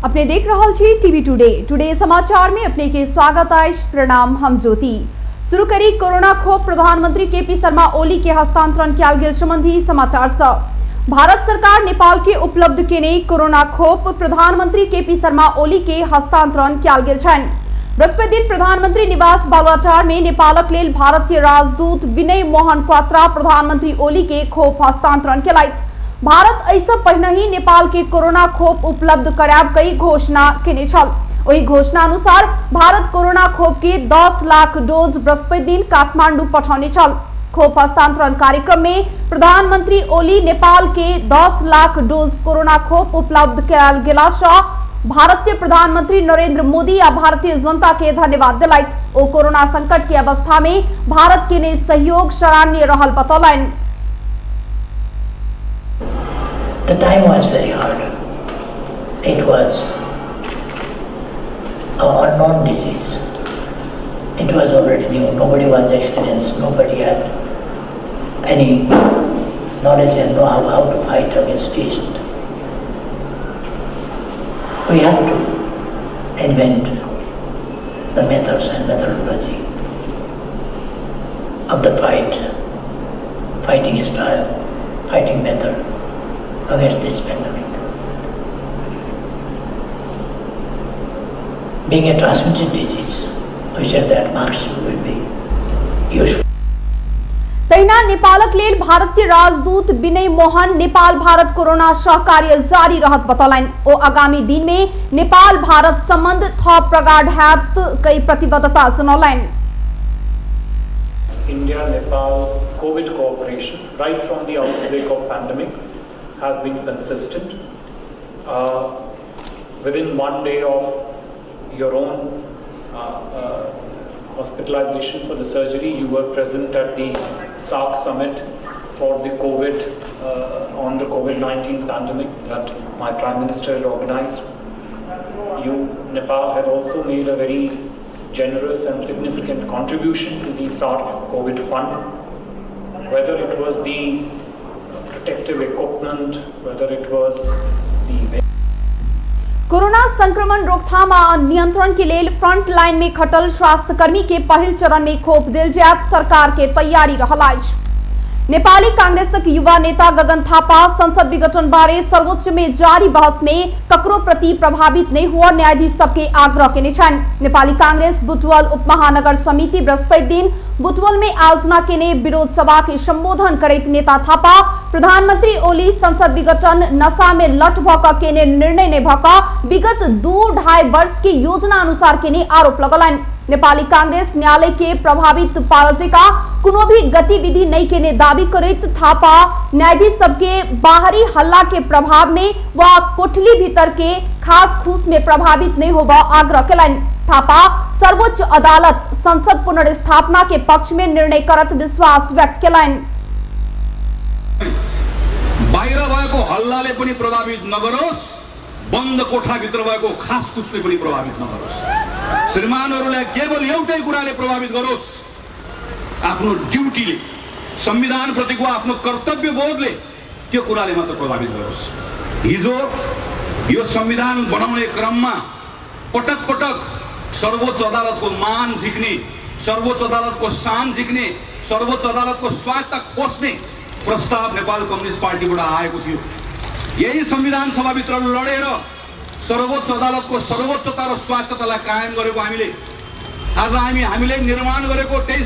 अपने देख रहल छी टीवी टुडे समाचार में अपने के स्वागत अछि। प्रणाम, हम ज्योति। शुरू करी कोरोना खोप प्रधानमंत्री केपी शर्मा ओली के हस्तांतरण कयल गेल संबंधी समाचार से। भारत सरकार नेपाल के उपलब्ध केने कोरोना खोप प्रधानमंत्री केपी शर्मा ओली के हस्तांतरण कयल गेल छनि। बृहस्पति दिन प्रधानमंत्री निवास बालुवाटार में नेपालक लेल भारतीय राजदूत विनय मोहन क्वात्रा प्रधानमंत्री ओली के खोप हस्तांतरण केलथि। भारत ऐसा पहिने ही नेपाल के कोरोना खोप उपलब्ध कराब कई घोषणा केने छल। वही घोषणा अनुसार भारत कोरोना खोप के 10 लाख डोज बृहस्पति दिन काठमांडू पठाउने छल। खोप हस्तांतरण कार्यक्रम में प्रधानमंत्री ओली नेपाल के 10 लाख डोज कोरोना खोप उपलब्ध कयल गेला सँ भारतीय प्रधानमंत्री नरेंद्र मोदी आ भारतीय जनता के धन्यवाद दिलथि। ओ कोरोना संकट के अवस्था में भारत के ने सहयोग सराहनीय रहल बतौलनि। The time was very hard. It was an unknown disease. It was already new. Nobody was experienced. Nobody had any knowledge and know how to fight against it. We had to invent the methods and methodology of the fighting style, fighting method against this pandemic. Being a transmitted disease, we said that masks will be useful. तहिना नेपालक लेल भारतीय राजदूत विनय Mohan Nepal Bharat corona सहकार्य जारी रहत बतौलनि। ओ आगामी दिन में नेपाल भारत संबंध थप प्रगाढ़ हैत कई प्रतिबद्धता जनौलनि। India Nepal COVID cooperation right from the outbreak of pandemic has been consistent. Within 1 day of your own hospitalization for the surgery, you were present at the SAARC summit for the on the COVID-19 pandemic that my Prime Minister had organized. Nepal had also made a very generous and significant contribution to the SAARC COVID fund, whether it was the protective equipment, whether it was the corona संक्रमण रोकथाम आ नियंत्रण के लेल front line में खटल स्वास्थ्य कर्मी के पहिल चरण में खोप देल जायत सरकार के तैयारी रहल अछि। नेपाली कांग्रेसक युवा नेता गगन थापा संसद विघटन बारे सर्वोच्च में जारी बहस में ककरो प्रति प्रभावित नहीं हुआ न्यायाधीश सबके आग्रह केने छन्। नेपाली कांग्रेस बुटवल उपमहानगर समिति बृहस्पति दिन बुटवल में आयोजना केने विरोध सभा के संबोधन करैत नेता थापा प्रधानमंत्री ओली संसद विघटन नशा में लठ भक केने निर्णय ने भक विगत 2-2.5 वर्ष के योजना अनुसार केने आरोप लगलनि। नेपाली कांग्रेस न्यायालय के प्रभावित पारजेका कोनो भी गतिविधि नहीं केने दावी करैत थापा न्यायाधीश सबके बाहरी हल्ला के प्रभाव में व कोठली भीतर के खास खूस में प्रभावित नहीं होबा आग्रह केलनि। थापा सर्वोच्च अदालत संसद पुनर्स्थापना के पक्ष में निर्णय करत विश्वास व्यक्त केलनि। बाहिर भएको हल्लाले पनि प्रभावित नगरोस्, बन्द कोठा भित्र भएको खास खुसले पनि प्रभावित नगरोस्। श्रीमानहरुलाई केवल एउटै कुराले प्रभावित गरोस्, आफ्नो ड्युटीले, संविधान प्रतिको आफ्नो कर्तव्य बोधले त्यो कुराले मात्र प्रभावित गरोस्। हिजो यो संविधान बनाउने क्रममा पटक पटक सर्वोच्च अदालतको मान झिक्ने, सर्वोच्च अदालतको शान झिक्ने, सर्वोच्च अदालतको स्वायत्तता खोज्ने प्रस्ताव नेपाल कम्युनिस्ट पार्टीबाट आएको थियो। यही संविधान सभाभित्र लडेर सर्वोच्च अदालतको सर्वोच्चता र स्वायत्ततालाई कायम गरेको आज हामीले निर्माण गरेको त्यही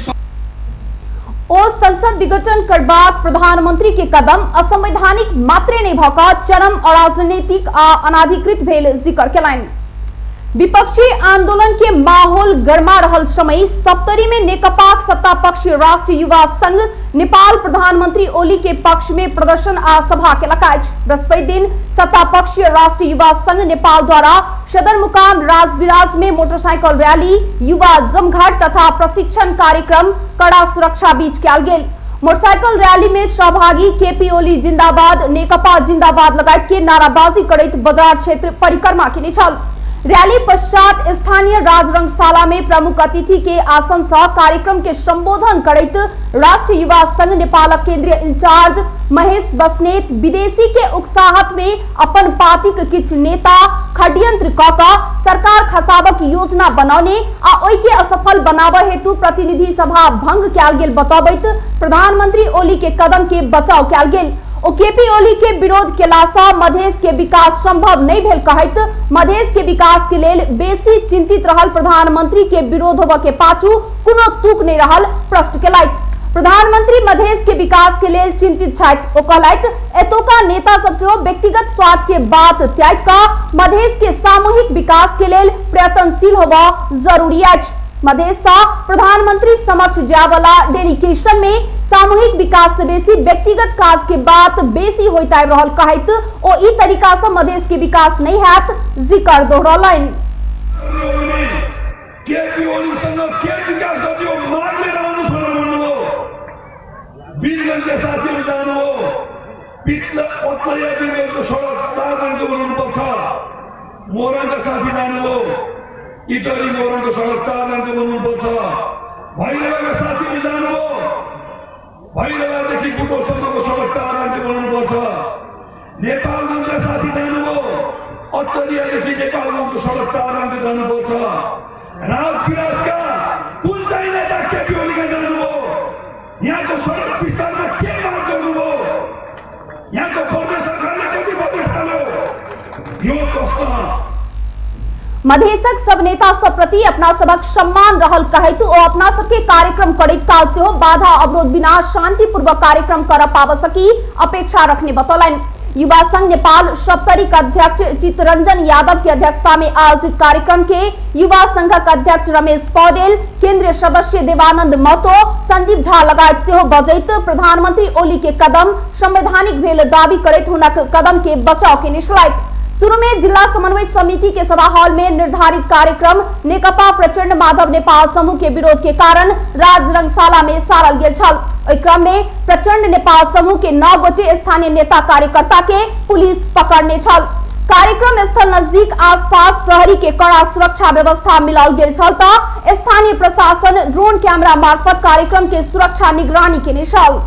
ओ संसद विघटन करबाक प्रधानमंत्री के कदम असंवैधानिक मात्रे नहीं भक चरम अराजनीतिक आ अनाधिकृत भेल जिक्र केलनि। विपक्षी आंदोलन के माहौल गरमा रहल समय सप्तरी में नेकपा सत्ता पक्ष राष्ट्रीय युवा संघ नेपाल प्रधानमंत्री ओली के पक्ष में प्रदर्शन आ सभा के लकाज। बृहस्पति दिन सत्ता पक्ष राष्ट्रीय युवा संघ नेपाल द्वारा सदरमुकाम राजविराज में मोटरसाइकिल रैली, युवा जमघट तथा प्रशिक्षण कार्यक्रम कड़ा सुरक्षा बीच कयल गेल। मोटरसाइकिल रैली में सहभागी केपी ओली जिंदाबाद, नेकपा जिंदाबाद लगायत के नाराबाजी करैत बाजार क्षेत्र परिक्रमा केने छल। रैली पश्चात स्थानीय राजरंगशाला में प्रमुख अतिथि के आसन से कार्यक्रम के संबोधन करैत राष्ट्रीय युवा संघ नेपाल केंद्रीय इंचार्ज महेश बस्नेत विदेशी के उकसाहट में अपन पार्टी के किछ नेता षड्यंत्र क सरकार खसाबक योजना बनाउने आ ओइ के असफल बनाब हेतु प्रतिनिधि सभा भंग कैल गेल बताबैत प्रधानमंत्री ओली के कदम के बचाव कैल गेल। केपी ओली के विरोध केलासा मधेश के विकास संभव नहीं भेल कहैत मधेश के विकास के लेल बेसी चिंतित रहल प्रधानमंत्री के विरोध होबे के पाछू कोनो तुक नहीं रहल प्रश्न केलैथ। प्रधानमंत्री मधेश के विकास के लेल चिंतित छथि। ओ कहलैथ एतोका नेता सब सेहो व्यक्तिगत स्वार्थ के बात त्याग क मधेश के सामूहिक विकास के लेल प्रयत्नशील होबा जरूरी अछि। मधेश प्रधानमंत्री समक्ष जाय वाला डेलीगेशन में सामूहिक विकास से बेसी व्यक्तिगत काज के बात बेसी होइत आबि रहल कहैत ओ ई तरीका से मधेश के विकास नहीं हैत जिक्र दोहरौलनि। केपी ओली संग के विकास गरियो माग्दै रहनु भनेर भन्नुभयो। वीरगञ्जका साथीहरु जानुभयो, पत्लैया वीरगञ्जको सडक 4 लानको बनाउनुपर्छ। मोरङका साथी जानुभयो, इटरी मोरङको सडक 4 लानको बनाउनुपर्छ। भैरवाका साथीहरु जानुभयो, भैरवादेखि बुटोलसम्मको सडक 4 लानको बनाउनुपर्छ। नेपालगञ्जका साथी जानुभयो, अत्तरियादेखि नेपालगञ्जको सडक 4 लानको जानुपर्छ। राजविराजका कुन चाहिँ नेता केपी ओलीका जानुभयो, यहाँको सडक विस्तारमा के माग गर्नुभयो, यहाँको प्रदेश सरकारले कति बजेट हाल्यो, यो प्रश्न। मधेशक सब नेता सब प्रति अपना सबक सम्मान रहल कहैत ओ अपना सबके कार्यक्रम करैत काल से बाधा अवरोध बिना शांतिपूर्वक कार्यक्रम कर पाव सकी अपेक्षा रखने बतौलन। युवा संघ नेपाल सप्तरी का अध्यक्ष चित्तरंजन यादव की अध्यक्षता में आयोजित कार्यक्रम के युवा संघ का अध्यक्ष रमेश पौडेल, केंद्रीय सदस्य देवानंद महतो, संजीव झा लगायत से बजैत प्रधानमंत्री ओली के कदम संवैधानिक भेल दावी करैत हुनक कदम के बचाव के निश्चलैत। शुरू में जिला समन्वय समिति के सभा हॉल में निर्धारित कार्यक्रम नेकपा प्रचंड माधव नेपाल समूह के विरोध के कारण राजरंगशाला में सारल गेल छल। ओहि क्रम में प्रचंड नेपाल समूह के 9 गोटे स्थानीय नेता कार्यकर्ता के पुलिस पकड़ने छल। कार्यक्रम स्थल नजदीक आसपास प्रहरी के कड़ा सुरक्षा व्यवस्था मिलाल गेल छल त स्थानीय प्रशासन ड्रोन कैमरा मार्फत कार्यक्रम के सुरक्षा निगरानी के छल।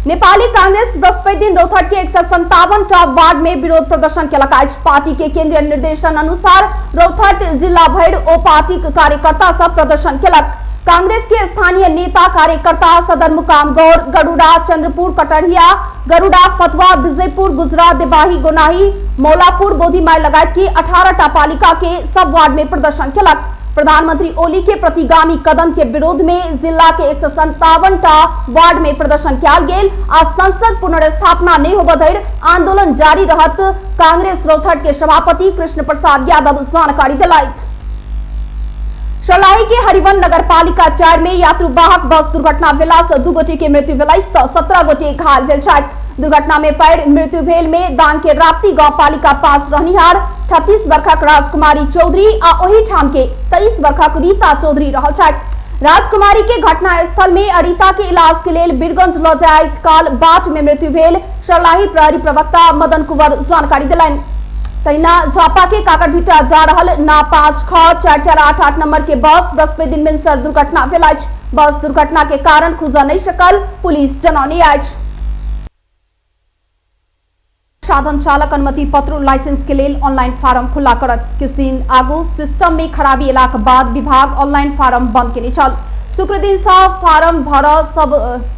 नेपाली कांग्रेस बृहस्पति दिन रौतहट के 157 वार्ड में विरोध प्रदर्शन केलक। पार्टी के केंद्रीय निर्देशन अनुसार रौतहट जिला भर ओ पार्टी कार्यकर्ता सब प्रदर्शन केलक। कांग्रेस के स्थानीय नेता कार्यकर्ता सदरमुकाम गौर, गरुड़ा, चंद्रपुर, कटरिया, गरुड़ा, फतवा, विजयपुर, गुजरा, देवाही, गोनाही, मौलापुर, बोधीमाई लगायत की 18 पालिका के सब वार्ड में प्रदर्शन केलक। प्रधानमंत्री ओली के प्रतिगामी कदम के विरोध में जिला के 157 वार्ड में प्रदर्शन कियाल गेल आ संसद पुनर्स्थापना नहीं होबा धरि आंदोलन जारी रहत कांग्रेस रौतहट के सभापति कृष्ण प्रसाद यादव जानकारी दिलैथ। सर्लाही के हरिवन नगर पालिका 4 में यात्रुवाहक बस दुर्घटना भेला से 2 गोटे के मृत्यु भेल त 17 गोटे घायल भेल छथि। दुर्घटना में पैर मृत्यु भेल में दांग के राप्ती गांव पालिका 5 रहनिहार 36 वर्षक राजकुमारी चौधरी आ ओही ठाम के 23 वर्षक रीता चौधरी रहल छथि। राजकुमारी के घटना स्थल में अरीता के इलाज के लेल बीरगंज ल जाइत काल बाट में मृत्यु भेल सर्लाही प्रहरी प्रवक्ता मदन कुंवर जानकारी दिलैन। तैना झापा के काकरभिटा जा रहल ना 5 ख 4488 नंबर के बस बृहस्पति दिन भिनसर दुर्घटना भेल अछि। बस दुर्घटना के कारण खुजा नहीं सकल पुलिस जनौने अछि। साधन चालक अनुमति पत्र लाइसेंस के लिए ऑनलाइन फार्म खुला करत। कुछ दिन आगो सिस्टम में खराबी अलाक बाद विभाग ऑनलाइन फार्म बंद के चल। शुक्र दिन से फार्म भर सब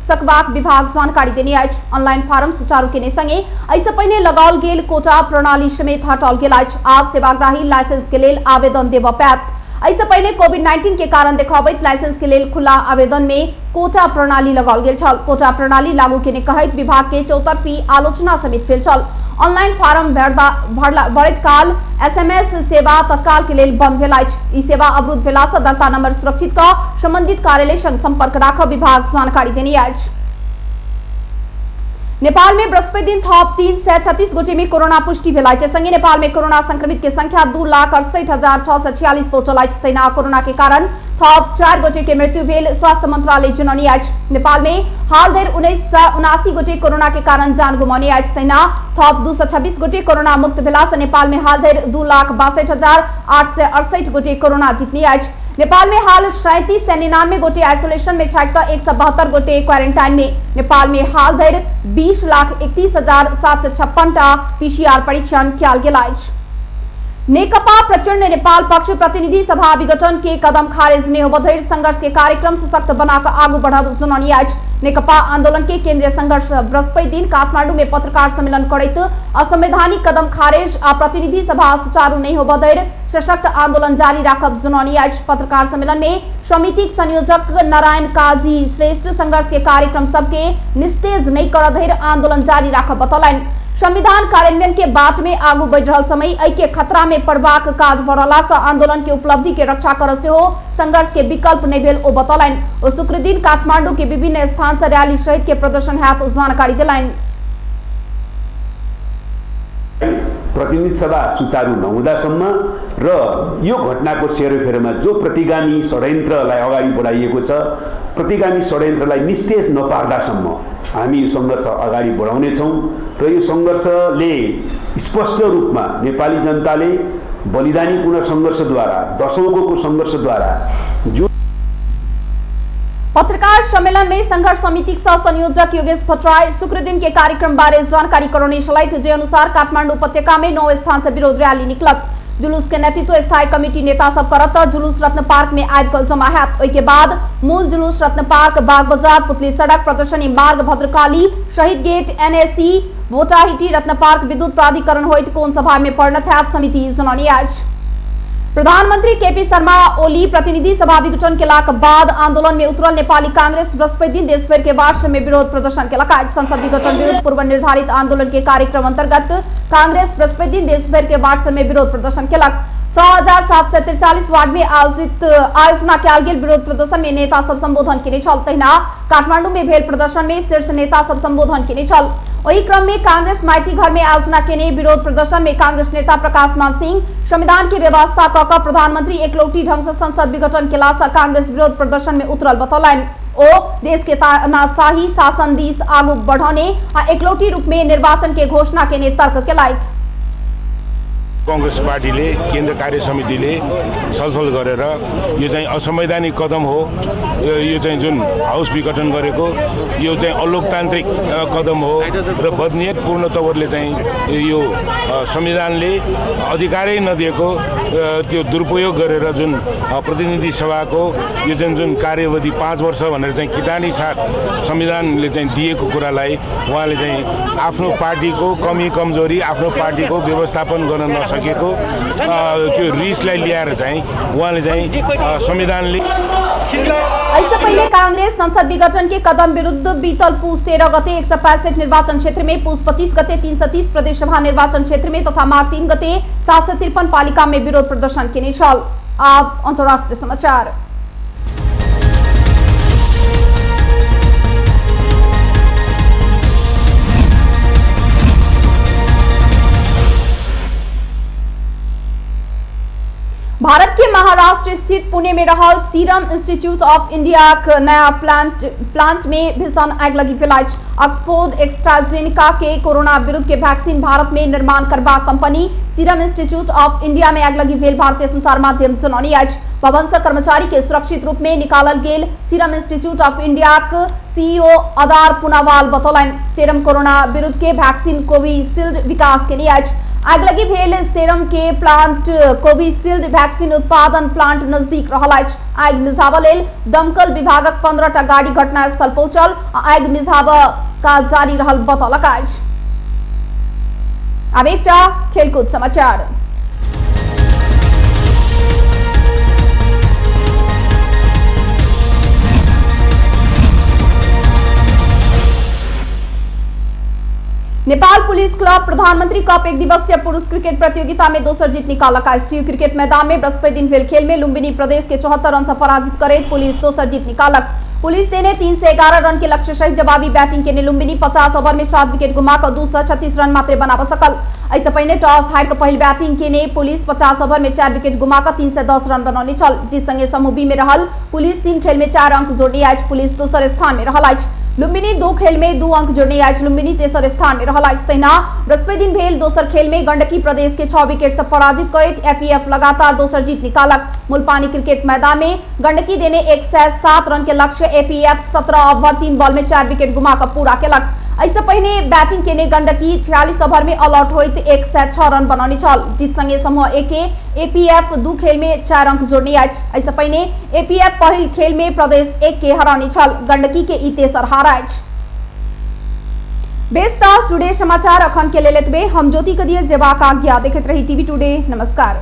सकबाक विभाग जानकारी देने आज। ऑनलाइन फार्म सुचारू के संगे ऐसे पहले लगाल गेल कोटा प्रणाली समेत हटाल गेल आज। आप सेवाग्राही लाइसेंस के लिए आवेदन देव पैत। ऐसे पहले कोविड-19 के कारण देखाबैत लाइसेंस के लिए खुला आवेदन में कोटा प्रणाली लगाल गेल छल। कोटा प्रणाली लागू के कहैत विभाग के चौतरफी आलोचना समेत भेल छल। ऑनलाइन फार्म भरैत काल SMS सेवा तत्काल के लिए बंद भेल अछि। ई सेवा अवरुद्ध भेला से दर्ता नंबर सुरक्षित क संबंधित कार्यालय संग संपर्क राखब विभाग जानकारी देने अछि। नेपाल में बृहस्पति दिन थप 336 गोटे में कोरोना पुष्टि भेल अछि। संगे नेपाल में कोरोना संक्रमित के संख्या 2,68,646 पहुंचल अछि। तैना कोरोना के कारण थप 4 गोटे के मृत्यु भेल स्वास्थ्य मंत्रालय जनौने अछि। नेपाल में हाल धरि 1979 गोटे कोरोना के कारण जान गुमाउने अछि। तैना थप 226 गोटे कोरोना मुक्त भेला से नेपाल में हाल धरि 2,62,868 गोटे कोरोना जितने अछि। नेपाल में हाल 3799 गोटे आइसोलेशन में छथि त 172 गोटे क्वारंटाइन में। नेपाल में हाल धरि 20,31,756 PCR परीक्षण कियाल गेल अछि। नेकपा प्रचण्ड नेपाल पक्ष प्रतिनिधि सभा विघटन के कदम खारिज नहीं होबधैर संघर्ष के कार्यक्रम सशक्त बनाकर आगू बढ़ब सुनानी आज नेकपा आंदोलन के केंद्रीय संघर्ष बृहस्पति दिन काठमाडौँ में पत्रकार सम्मेलन करैत असंवैधानिक कदम खारिज आ प्रतिनिधि सभा सुचारू नहीं होबधैर सशक्त आंदोलन जारी राखब सुनानी आज पत्रकार सम्मेलन में समिति संयोजक नारायण काजी श्रेष्ठ संघर्ष के कार्यक्रम सबके निस्तेज नहीं करधैर आंदोलन जारी राखब बतौलन। संविधान कार्यान्वयन के बाट में आगू बढ़ रहा समय ऐके खतरा में पड़बाक काज बढ़ला से आंदोलन के उपलब्धि के रक्षा कर से हो संघर्ष के विकल्प नहीं भेल ओ बतौलन। ओ शुक्र दिन काठमांडू के विभिन्न स्थान से रैली सहित के प्रदर्शन हैत जानकारी दिलाइन। प्रतिनिधि सभा सुचारू नहुँदासम्म र यो घटनाको सेरोफेरोमा जो प्रतिगामी षड्यन्त्रलाई अगाडि बढाइएको छ प्रतिगामी षड्यन्त्रलाई निस्तेज नपार्दासम्म हामी यो सङ्घर्ष अगाडि बढाउनेछौँ र यो सङ्घर्षले स्पष्ट रूपमा नेपाली जनताले बलिदानीपूर्ण सङ्घर्षद्वारा दशौंको सङ्घर्षद्वारा जो पत्रकार सम्मेलन में संघर्ष समिति सह संयोजक योगेश भट्टराई शुक्र दिन के कार्यक्रम बारे जानकारी कराने सहित जे अनुसार काठमांडू उपत्यका में 9 स्थान से विरोध रैली निकलत जुलूस के नेतृत्व स्थायी कमेटी नेता सब करत जुलूस रत्न पार्क में आबि जमा हैत। ओई के बाद मूल जुलूस रत्न पार्क बाग बाजार पुतली सड़क प्रदर्शनी मार्ग भद्रकाली शहीद गेट एनएसी भोटाहिटी रत्न पार्क विद्युत प्राधिकरण होइत कोन सभा में परिणत हैत समिति सुनानी आज। प्रधानमंत्री केपी शर्मा ओली प्रतिनिधि सभा विघटन के लाख बाद आंदोलन में उतरल नेपाली कांग्रेस बृहस्पति दिन देशभर के वार्ड में विरोध प्रदर्शन के लगा संसद विघटन विरुद्ध पूर्व निर्धारित आंदोलन के कार्यक्रम अंतर्गत कांग्रेस बृहस्पति दिन देशभर के वार्ड में विरोध प्रदर्शन के लग 6743 वार्ड में आयोजना कयल गेल विरोध प्रदर्शन में नेता सब संबोधन के छल तहिना काठमांडू में भेल प्रदर्शन में शीर्ष नेता सब संबोधन के छल। वही क्रम में कांग्रेस माइती घर में आयोजना के विरोध प्रदर्शन में कांग्रेस नेता प्रकाश मान सिंह संविधान की व्यवस्था कक प्रधानमंत्री एकलौटी ढंग से संसद विघटन के लासा कांग्रेस विरोध प्रदर्शन में उतरल बतौलन। ओ देश के तानाशाही शासन दिस आगू बढ़ाने आ एकलौटी रूप में निर्वाचन के घोषणा के तर्क केलाइत। कांग्रेस पार्टीले केन्द्र कार्य समितिले छलफल गरेर यो चाहिँ असंवैधानिक कदम हो यो चाहिँ जुन हाउस विघटन गरेको यो चाहिँ अलोकतान्त्रिक कदम हो र बदनियतपूर्ण तवरले चाहिँ यो संविधानले अधिकारै नदिएको त्यो दुरुपयोग गरेर जुन प्रतिनिधि सभाको यो जुन कार्यवधि 5 वर्ष भनेर चाहिँ किटानी साथ संविधानले चाहिँ दिएको कुरालाई उहाँले चाहिँ आफ्नो पार्टीको कमी कमजोरी आफ्नो पार्टीको व्यवस्थापन गर्न नसकेको त्यो रिसलाई ल्याएर चाहिँ उहाँले चाहिँ संविधानले इससे पहले कांग्रेस संसद विघटन के कदम विरुद्ध बीतल पूस 13 गते 165 निर्वाचन क्षेत्र में पूस 25 गते 330 प्रदेश सभा निर्वाचन क्षेत्र में तथा माघ 3 गते 753 पालिका में विरोध प्रदर्शन के निशाल। अब अंतर्राष्ट्रीय समाचार। भारत के महाराष्ट्र स्थित पुणे में रहल सीरम इंस्टीट्यूट ऑफ इंडिया के नया प्लांट में भीषण आग लगी फैलाई। ऑक्सफोर्ड एस्ट्राजेनेका के कोरोना विरुद्ध के वैक्सीन भारत में निर्माण करबा company serum institute of India में आग लगी भेल भारतीय संचार माध्यम सुनानी आज भवन से कर्मचारी के सुरक्षित रूप में निकालल गेल सीरम इंस्टीट्यूट ऑफ इंडिया के सीईओ अदार पुनावाल बतौलन। सीरम कोरोना विरुद्ध के वैक्सीन कोविशील्ड विकास के लिए आज आग लगी भेल सीरम के प्लांट कोविशील्ड वैक्सीन उत्पादन प्लांट नजदीक रहल। आग मिझाव लेल दमकल विभागक 15टा गाड़ी घटनास्थल पहुंचल आग मिझाव का जारी रहल बतौलक। अब एकटा खेलकूद समाचार। नेपाल पुलिस क्लब प्रधानमंत्री कप एक दिवसीय पुरुष क्रिकेट प्रतियोगिता में दोसर जीत निकालक। एसटीयू क्रिकेट मैदान में बृहस्पति दिन भेल खेल में लुम्बिनी प्रदेश के 74 रन से पराजित करे पुलिस दोसर जीत निकालक। पुलिस ने 3 से 11 रन के लक्ष्य सहित जवाबी बैटिंग के लुम्बिनी 50 ओवर में 7 विकेट गुमाकर 236 रन मात्र बना सकल। ऐसे पहले टॉस हार कर पहल बैटिंग के पुलिस 50 ओवर में 4 विकेट गुमाकर 310 रन बनौने छल। जीत संगे समूह बी में रहल पुलिस 3 खेल में 4 अंक जोड़ने आज पुलिस दोसर स्थान में रहल। लुम्बिनी 2 खेल में 2 अंक जोड़ने आज लुम्बिनी तेसर स्थान में रहल। तहिना बृहस्पति दिन भेल दोसर खेल में गंडकी प्रदेश के 6 विकेट से पराजित कर एफईएफ लगातार दोसर जीत निकालक। मुलपानी क्रिकेट मैदान में गंडकी देने 107 रन के लक्ष्य एपीएफ 17 ओवर 3 बॉल में 4 विकेट गुमाकर पूरा केलक। ऐसे पहले बैटिंग केने गण्डकी 46 ओभर में ऑल आउट होइत 106 रन बनाउने छल। जीत संगे समूह ए के एपीएफ 2 खेल में 4 अंक जोड़ने आज। ऐसे पहले एपीएफ पहिल खेल में प्रदेश 1 के हराने छल। गण्डकी के ई तेसर हार आज। बेस्ट टुडे समाचार अखन के लेत बे हम ज्योति कदिए जेबाक आज्ञा देखते रही टीवी टुडे। नमस्कार।